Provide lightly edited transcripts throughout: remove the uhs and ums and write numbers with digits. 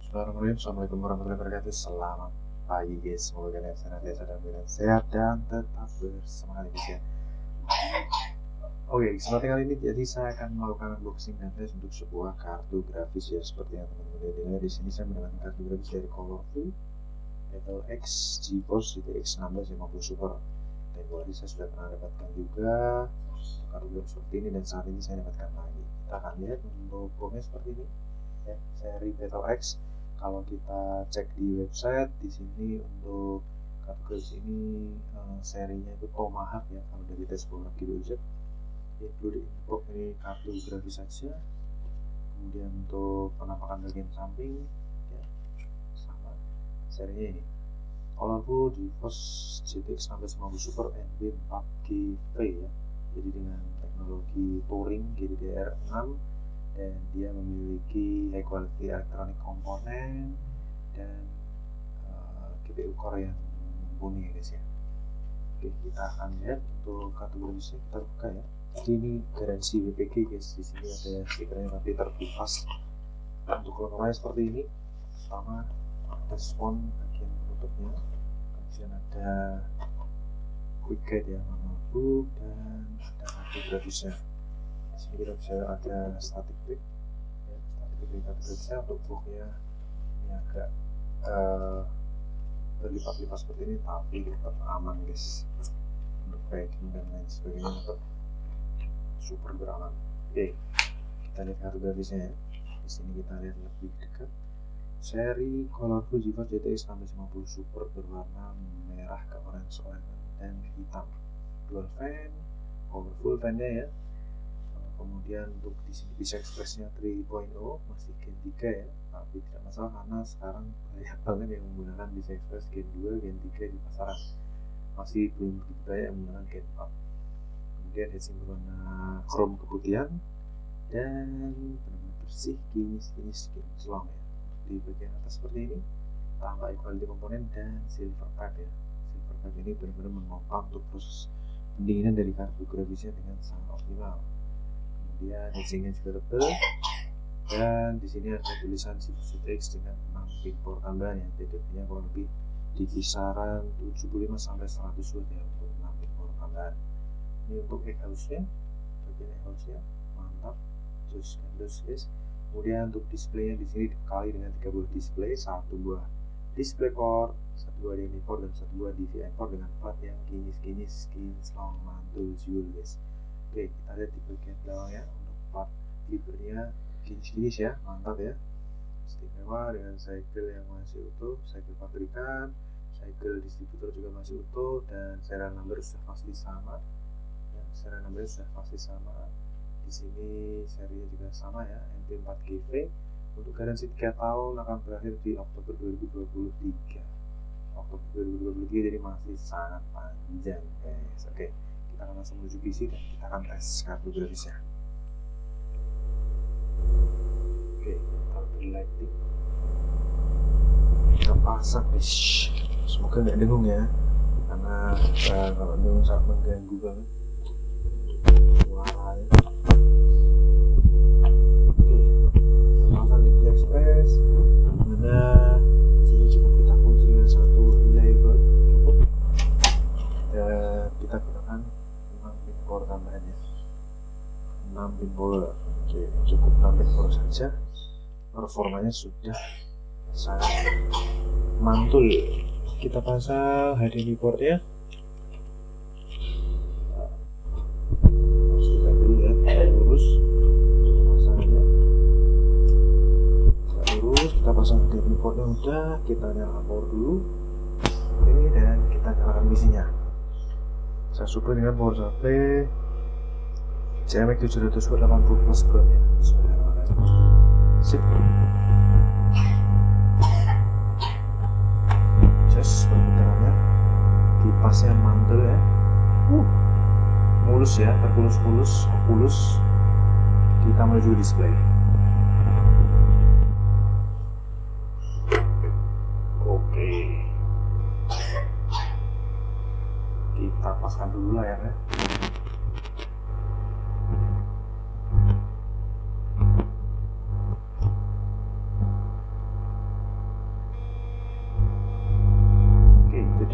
Assalamualaikum warahmatullahi wabarakatuh. Selamat pagi guys, semoga kalian senantiasa dalam keadaan sehat dan tetap bersemangat guys ya. Oke, kesempatan kali ini jadi saya akan melakukan unboxing dan tes untuk sebuah kartu grafis ya, seperti yang teman-teman lihat di sini. Saya mendapatkan kartu grafis dari Colorful Battle X GeForce GTX 1650 Super. Tempoh hari saya sudah pernah dapatkan juga kartu grafis seperti ini, dan saat ini saya dapatkan lagi. Kita akan lihat logonya seperti ini ya, seri Battle X. Kalau kita cek di website, di sini untuk kartu grafis ini serinya itu Tomahawk ya, kalau dari dashboard GBZ. Itu di info ini kartu grafis saja. Kemudian untuk penampakan bagian samping ya, sama serinya ini Colorful GeForce GTX 1650 Super NB 4GB ya, jadi dengan teknologi Turing GDDR6, dan dia memiliki high quality electronic komponen dan GPU core yang mumpuni ya guys ya. Oke, kita akan lihat untuk kartu grafisnya, kita buka ya. Jadi ini garansi WPG guys, di sini ada stikernya nanti terkipas. Untuk kelengkapannya seperti ini, pertama ada spons bagian penutupnya, kemudian ada quick guide ya, manual book, dan ada kartu grafisnya. Di sini kita bisa ada static pick ya, static pick kartu grafisnya. Untuk booknya ini agak berlipat-lipat seperti ini, tapi tetap aman guys, untuk packing dan lain sebagainya tetap super beraman. Oke, kita lihat kartu grafisnya ya. Di sini kita lihat lebih dekat. Seri Colorful GeForce GTX 1650 Super berwarna merah ke orange dan hitam. Dual fan, powerful fan-nya ya. Kemudian untuk di sini PCI Express-nya 3.0, masih Gen 3 ya, tapi tidak masalah karena sekarang banyak banget yang menggunakan PCI Express Gen 2, Gen 3 di pasaran. Masih belum banyak yang menggunakan Gen 4. Kemudian heatsink berwarna chrome keputihan dan benar-benar bersih, kinis kinclong ya. Di bagian atas seperti ini tambah quality komponen dan silver pipe ya. Silver pipe ini benar-benar menopang untuk proses pendinginan dari kartu grafisnya dengan sangat optimal. Kemudian heatsinknya juga tebal, dan di sini ada tulisan GeForce GTX dengan 6 pin power tambahan ya. TDP-nya kurang lebih di kisaran 75 sampai 100 watt ya untuk 6 pin power tambahan. Ini untuk exhaust-nya, bagian exhaust-nya mantap, terus guys. Kemudian untuk displaynya di sini dibekali dengan 3 buah display, 1 buah display port, 1 buah DMI port, dan 1 buah DVI port dengan plat yang kinis kinclong mantul jul guys. Oke, kita lihat di bagian belakangnya untuk plat fibernya kinis ya, mantap ya, istimewa, dengan segel yang masih utuh, segel pabrikan, segel distributor juga masih utuh, dan serial number sudah pasti sama ya, serial number sudah pasti sama. Di sini serinya juga sama ya, NP4GV. Untuk garansi 3 tahun akan berakhir di Oktober 2023. Oktober 2023, jadi masih sangat panjang guys. Oke, kita akan langsung menuju PC dan kita akan tes kartu grafisnya. Oke, kita beri lighting, kita pasang guys. Semoga nggak dengung ya, karena kalau dengung sangat mengganggu banget suaranya. Express, dimana sini cukup kita kunci dengan satu relay board cukup, dan kita gunakan 6 pin power tambahannya, 6 pin power. Oke, cukup 6 pin power saja, performanya sudah sangat mantul. Kita pasang HDMI portnya, kita dulu ya, lurus pemasangannya. Kita pasang HDMI portnya udah, kita nyalakan power dulu. Oke, dan kita nyalakan PC-nya. Saya supply dengan power supply CMX 700 watt 80 plus broad ya. Sip. Just perputarannya, kipasnya mantul ya. Mulus ya, terpulus. Kita menuju display. Oke, kita pasang dulu layarnya.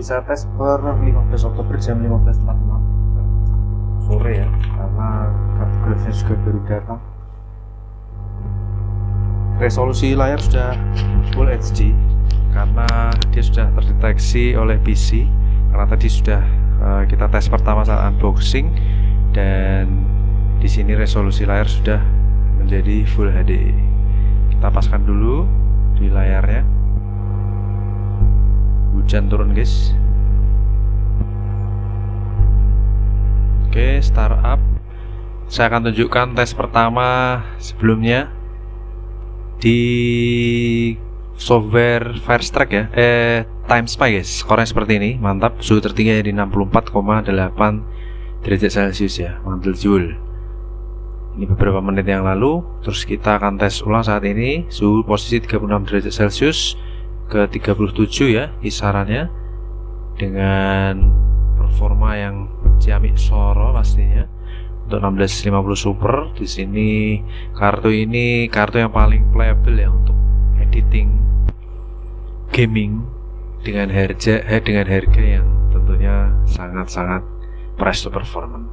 bisa tes per 15 Oktober jam 15.46 sore ya, karena kartu grafisnya juga baru datang. Resolusi layar sudah Full HD karena dia sudah terdeteksi oleh PC, karena tadi sudah kita tes pertama saat unboxing, dan di sini resolusi layar sudah menjadi Full HD. Kita paskan dulu di layarnya. Hujan turun guys. Oke, startup. Saya akan tunjukkan tes pertama sebelumnya di software Firestrike ya, TimeSpy guys. Skornya seperti ini, mantap. Suhu tertinggi di 64,8 derajat Celcius ya, mantul jul. Ini beberapa menit yang lalu. Terus kita akan tes ulang saat ini. Suhu posisi 36 derajat Celcius ke 37 ya kisarannya, dengan performa yang ciamik soro pastinya. Untuk 1650 Super, di sini kartu ini kartu yang paling playable ya untuk editing gaming dengan harga yang tentunya sangat-sangat price to performance.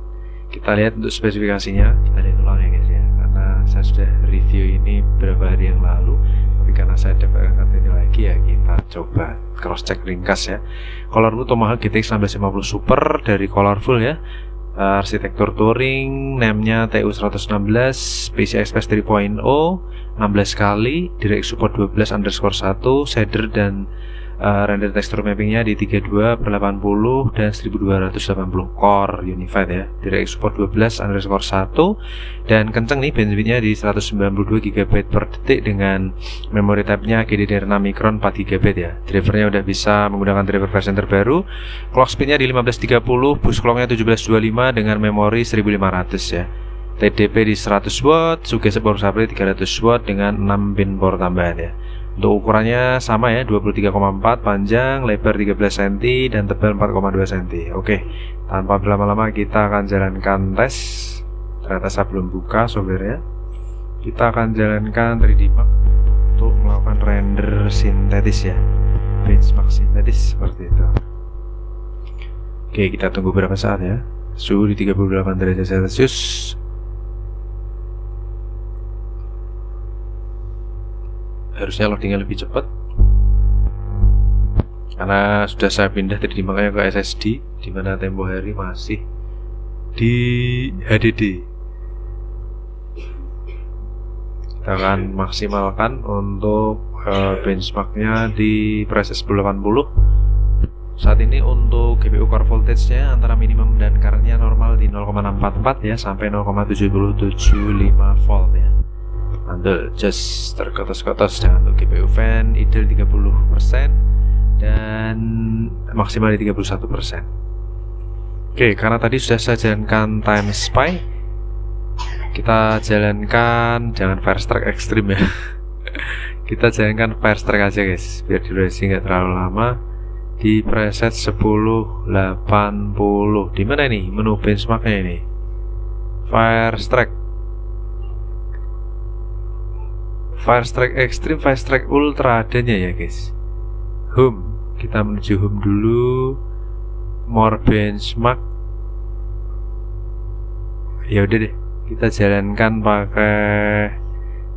Kita lihat untuk spesifikasinya, kita lihat ulang ya guys ya, karena saya sudah review ini beberapa hari yang lalu, tapi karena saya dapatkan kartu ini lagi ya, kita coba cross check ringkas ya. Colorful Tomahawk GTX 1650 Super dari Colorful ya. Arsitektur touring, NAME-nya TU116, PCI Express 3.0, 16 kali, direct support 12_1, shader dan render texture mappingnya di 32/80 dan 1280 core unified ya, direct support 12_1, dan kenceng nih bandwidthnya di 192 GB per detik dengan memory type-nya GDDR6 Micron 4 GB ya. Drivernya udah bisa menggunakan driver versi terbaru. Clock speed-nya di 1530, boost clock-nya 1725 dengan memori 1500 ya. TDP di 100 watt, suggestive power supply 300 watt dengan 6 pin power tambahan ya. Untuk ukurannya sama ya, 23,4, panjang, lebar 13 cm dan tebal 4,2 cm. Oke, tanpa berlama-lama kita akan jalankan tes. Ternyata saya belum buka softwarenya. Kita akan jalankan 3D Mark untuk melakukan render sintetis ya, benchmark sintetis seperti itu. Oke, kita tunggu beberapa saat ya. Suhu di 38 derajat Celcius. Harusnya loadingnya lebih cepat karena sudah saya pindah tadi makanya ke SSD, dimana tempo hari masih di HDD. Kita akan maksimalkan untuk benchmarknya di preset 1080. Saat ini untuk GPU core voltage-nya antara minimum dan current-nya normal di 0,644 ya sampai 0,775 volt ya. Handle just terkotos-kotos dengan untuk GPU fan ideal 30% dan maksimal di 31%. Oke, karena tadi sudah saya jalankan TimeSpy, kita jalankan jangan Firestrike Extreme ya. Kita jalankan Firestrike aja guys, biar durasi nggak terlalu lama. Di preset 1080. Di mana ini menu benchmarknya ini? Firestrike Extreme, Firestrike Ultra adanya ya guys. Home, kita menuju home dulu. More benchmark. Ya udah deh, kita jalankan pakai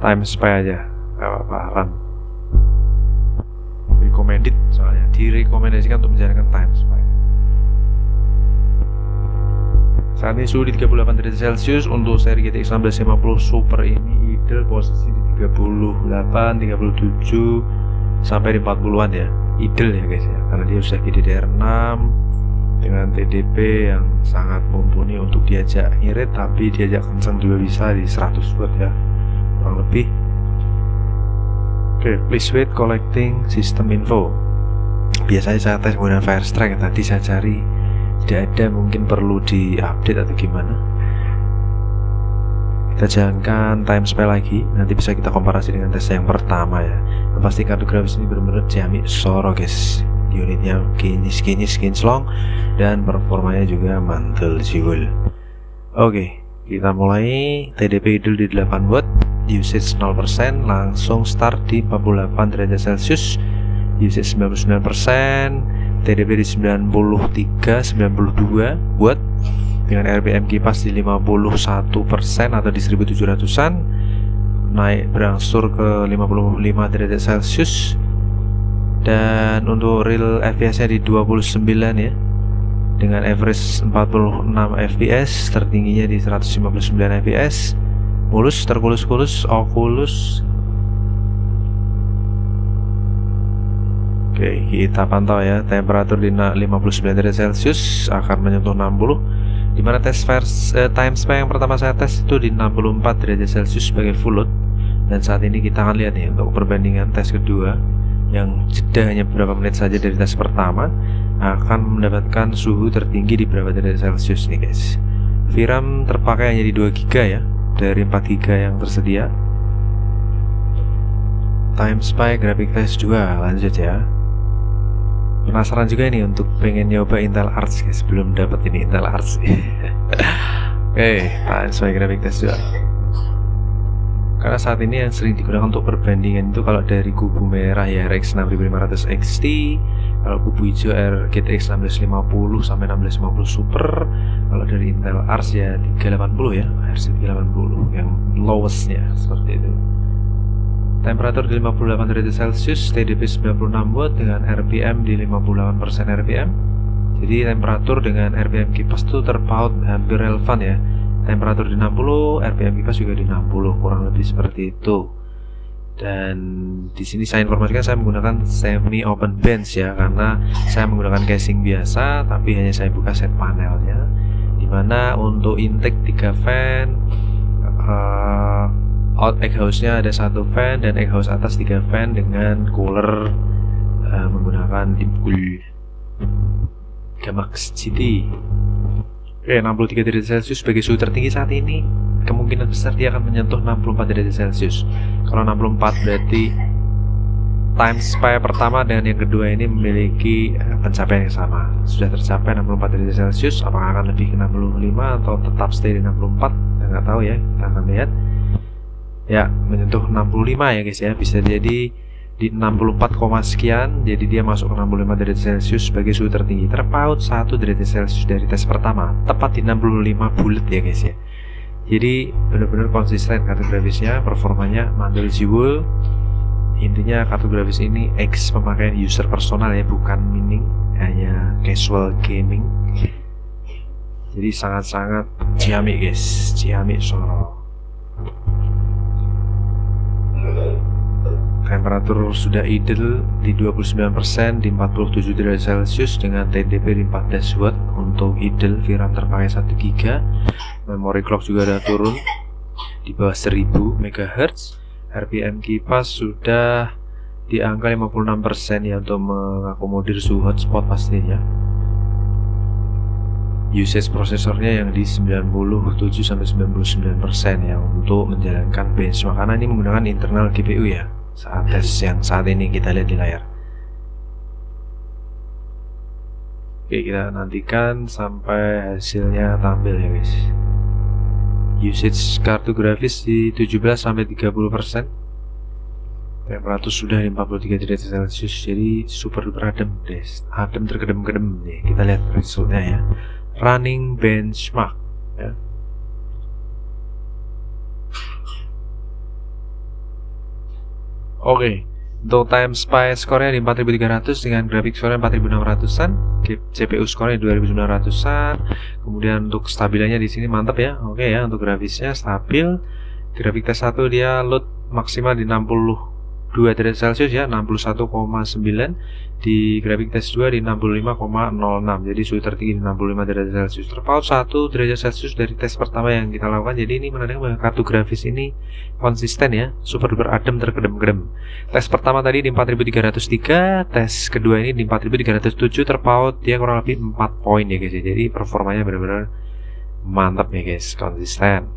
TimeSpy aja. Gak apa-apa, run. Recommended soalnya, direkomendasikan untuk menjalankan TimeSpy. Saat ini suhu di 38 derajat Celcius. Untuk seri GTX 1650 Super ini ideal posisi di 38, 37 sampai di 40-an ya. Ideal ya guys ya, karena dia sudah GDDR6 dengan TDP yang sangat mumpuni untuk diajak ngirit, tapi diajak kencang juga bisa di 100 watt ya, kurang lebih. Oke, please wait collecting system info. Biasanya saya tes menggunakan Firestrike, tadi saya cari tidak ada, mungkin perlu diupdate atau gimana. Kita jalankan TimeSpy lagi, nanti bisa kita komparasi dengan tes yang pertama ya. Yang pasti kartu grafis ini benar-benar ciamik soro guys. Unitnya kinclong dan performanya juga mantul jiwul. Oke, kita mulai. TDP idle di 8 watt, usage 0%, langsung start di 48 derajat Celcius, usage 99%, TDP di 93, 92 watt dengan RPM kipas di 51% atau di 1700-an, naik berangsur ke 55 derajat Celcius. Dan untuk real FPS nya di 29 ya, dengan average 46 fps, tertingginya di 159 fps. Mulus, terkulus-kulus, Oculus. Oke, kita pantau ya, temperatur di 59 derajat Celcius akan menyentuh 60. Dimana time span yang pertama saya tes itu di 64 derajat Celcius sebagai full load. Dan saat ini kita akan lihat nih untuk perbandingan tes kedua yang jeda hanya beberapa menit saja dari tes pertama, akan mendapatkan suhu tertinggi di berapa derajat Celcius nih guys. VRAM terpakai hanya di 2 GB ya, dari 4 GB yang tersedia. Time Spy graphic test 2, lanjut ya. Penasaran juga nih untuk pengen nyoba Intel Arc guys, belum dapat ini Intel Arc. Oke, Time Spy graphic test 2. Karena saat ini yang sering digunakan untuk perbandingan itu kalau dari kubu merah ya RX 6500 XT, kalau kubu hijau GTX 1650 sampai 1650 Super, kalau dari Intel Arc ya 380 ya, RX 380 yang lowestnya seperti itu. Temperatur di 58 derajat Celcius, TDP 96 watt dengan RPM di 58% RPM. Jadi temperatur dengan RPM kipas itu terpaut hampir relevan ya. Temperatur di 60, RPM kipas juga di 60, kurang lebih seperti itu. Dan di sini saya informasikan saya menggunakan semi open bench ya, karena saya menggunakan casing biasa tapi hanya saya buka set panelnya. Dimana untuk intake 3 fan, out exhaust-nya ada 1 fan, dan exhaust atas 3 fan dengan cooler menggunakan Deepcool Gamax GT. Oke, 63 derajat Celcius sebagai suhu tertinggi saat ini. Kemungkinan besar dia akan menyentuh 64 derajat Celcius. Kalau 64 berarti time spy pertama dan yang kedua ini memiliki pencapaian yang sama. Sudah tercapai 64 derajat Celcius. Apakah akan lebih ke 65 atau tetap stay di 64? Kita nggak tahu ya. Kita akan lihat. Ya, menyentuh 65 ya guys ya. Bisa jadi di 64, sekian, jadi dia masuk ke 65 derajat Celcius sebagai suhu tertinggi. Terpaut 1 derajat Celcius dari tes pertama, tepat di 65 bulat ya guys ya. Jadi benar-benar konsisten kartu grafisnya, performanya mandul jiwul. Intinya kartu grafis ini X pemakaian user personal ya, bukan mining, hanya casual gaming. Jadi sangat-sangat ciamik guys, ciamik soro. Temperatur sudah idle di 29% di 47 derajat Celcius dengan TDP di 14 watt untuk idle. VRAM terpakai 1 GB. Memory clock juga sudah turun di bawah 1000 MHz. RPM kipas sudah di angka 56% ya, untuk mengakomodir suhu hotspot pastinya. Usage prosesornya yang di 97-99% ya, untuk menjalankan benchmark, karena ini menggunakan internal GPU ya saat tes yang saat ini kita lihat di layar. Oke, kita nantikan sampai hasilnya tampil ya guys. Usage kartu grafis di 17-30%. Temperatur sudah di 43 derajat Celcius, jadi super duper adem guys. Adem terkedem-kedem nih. Kita lihat resultnya ya. Running benchmark ya. Oke, untuk time spy skornya di 4300 dengan grafik skornya 4600-an, CPU skornya 2900-an. Kemudian untuk stabilannya di sini mantap ya. Oke ya, untuk grafisnya stabil. Grafik tes 1 dia load maksimal di 62 derajat Celcius ya, 61,9. Di grafik tes 2 di 65,06. Jadi suhu tertinggi di 65 derajat Celcius. Terpaut 1 derajat Celcius dari tes pertama yang kita lakukan. Jadi ini menandakan bahwa kartu grafis ini konsisten ya, super duper adem terkedem-kedem. Tes pertama tadi di 4303, tes kedua ini di 4307, terpaut dia kurang lebih 4 poin ya guys ya. Jadi performanya benar-benar mantap ya guys, konsisten.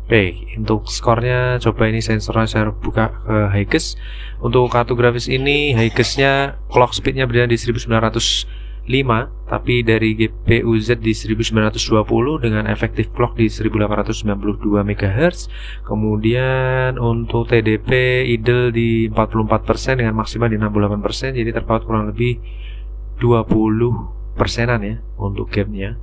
Oke, untuk skornya coba ini sensornya saya buka ke Highest. Untuk kartu grafis ini Highest-nya clock speednya berada di 1905, tapi dari GPU Z di 1920 dengan efektif clock di 1892 MHz. Kemudian untuk TDP idle di 44% dengan maksimal di 68%, jadi terpaut kurang lebih 20%-an ya untuk gapnya.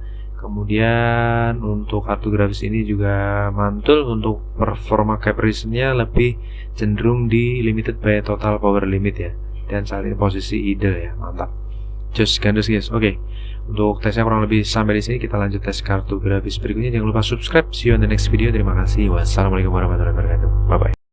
Kemudian untuk kartu grafis ini juga mantul. Untuk performa comparison-nya lebih cenderung di limited by total power limit ya, dan saat ini posisi idle ya. Mantap, just gandos guys. Oke, untuk tesnya kurang lebih sampai di sini. Kita lanjut tes kartu grafis berikutnya. Jangan lupa subscribe. See you on the next video. Terima kasih. Wassalamualaikum warahmatullahi wabarakatuh. Bye bye.